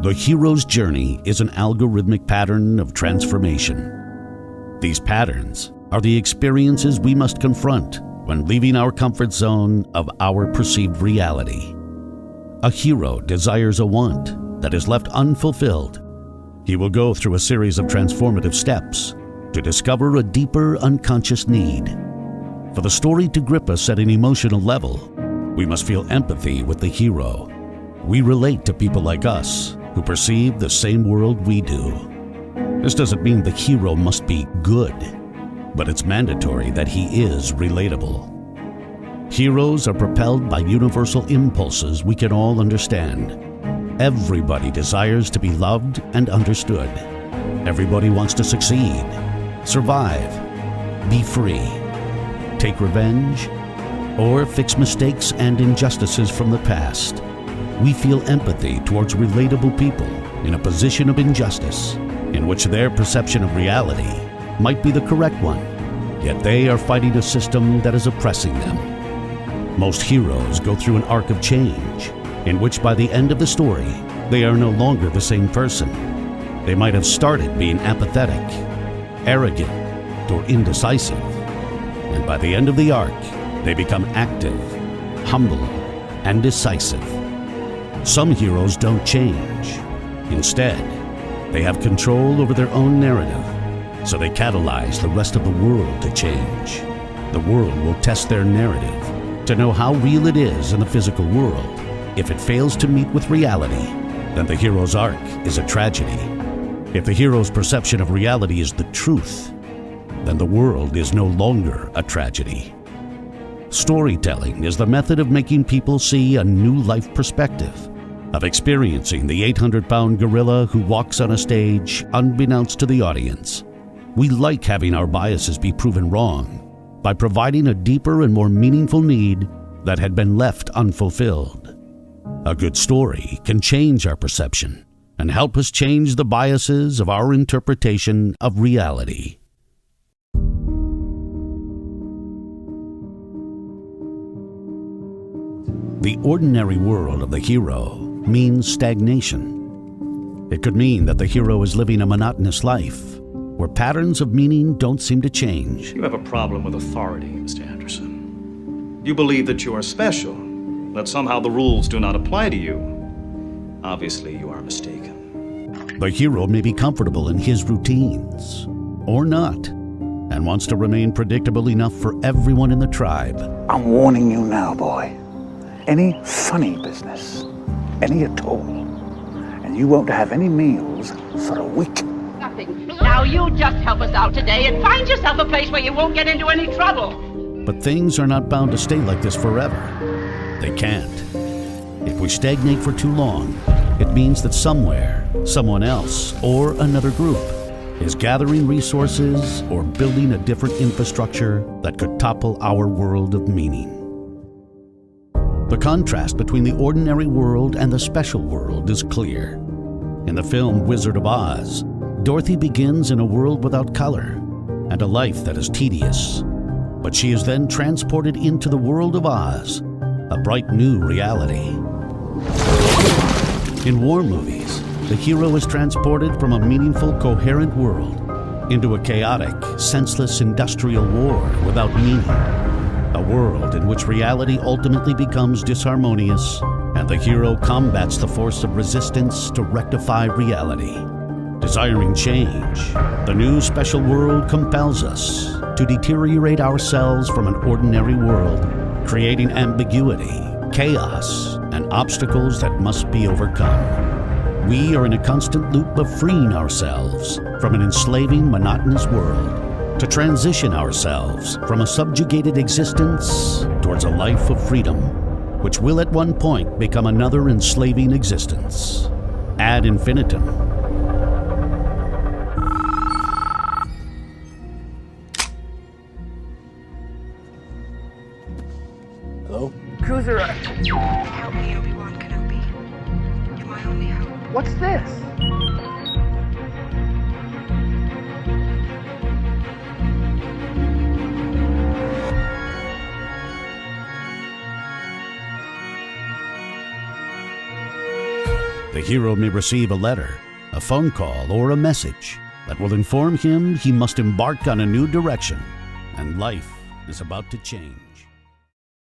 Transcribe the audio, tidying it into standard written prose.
The hero's journey is an algorithmic pattern of transformation. These patterns are the experiences we must confront when leaving our comfort zone of our perceived reality. A hero desires a want that is left unfulfilled. He will go through a series of transformative steps to discover a deeper unconscious need. For the story to grip us at an emotional level, we must feel empathy with the hero. We relate to people like us who perceive the same world we do. This doesn't mean the hero must be good, but it's mandatory that he is relatable. Heroes are propelled by universal impulses we can all understand. Everybody desires to be loved and understood. Everybody wants to succeed, survive, be free, take revenge, or fix mistakes and injustices from the past. We feel empathy towards relatable people in a position of injustice, in which their perception of reality might be the correct one, yet they are fighting a system that is oppressing them. Most heroes go through an arc of change, in which by the end of the story, they are no longer the same person. They might have started being apathetic, arrogant, or indecisive, and by the end of the arc, they become active, humble, and decisive. Some heroes don't change. Instead, they have control over their own narrative, so they catalyze the rest of the world to change. The world will test their narrative to know how real it is in the physical world. If it fails to meet with reality, then the hero's arc is a tragedy. If the hero's perception of reality is the truth, then the world is no longer a tragedy. Storytelling is the method of making people see a new life perspective, of experiencing the 800-pound gorilla who walks on a stage unbeknownst to the audience. We like having our biases be proven wrong by providing a deeper and more meaningful need that had been left unfulfilled. A good story can change our perception and help us change the biases of our interpretation of reality. The ordinary world of the hero means stagnation. It could mean that the hero is living a monotonous life, where patterns of meaning don't seem to change. You have a problem with authority, Mr. Anderson. You believe that you are special, that somehow the rules do not apply to you. Obviously, you are mistaken. The hero may be comfortable in his routines, or not, and wants to remain predictable enough for everyone in the tribe. I'm warning you now, boy. Any funny business, any at all, and you won't have any meals for a week. Nothing. Now you just help us out today and find yourself a place where you won't get into any trouble. But things are not bound to stay like this forever. They can't. If we stagnate for too long, it means that somewhere, someone else, or another group is gathering resources or building a different infrastructure that could topple our world of meaning. The contrast between the ordinary world and the special world is clear. In the film Wizard of Oz, Dorothy begins in a world without color and a life that is tedious. But she is then transported into the world of Oz, a bright new reality. In war movies, the hero is transported from a meaningful, coherent world into a chaotic, senseless industrial war without meaning. A world in which reality ultimately becomes disharmonious, and the hero combats the force of resistance to rectify reality. Desiring change, the new special world compels us to deteriorate ourselves from an ordinary world, creating ambiguity, chaos, and obstacles that must be overcome. We are in a constant loop of freeing ourselves from an enslaving, monotonous world, to transition ourselves from a subjugated existence towards a life of freedom, which will at one point become another enslaving existence. Ad infinitum. Hello? Cruiser, Help me, Obi-Wan Kenobi. You're my only hope. what's this? The hero may receive a letter, a phone call, or a message that will inform him he must embark on a new direction, and life is about to change.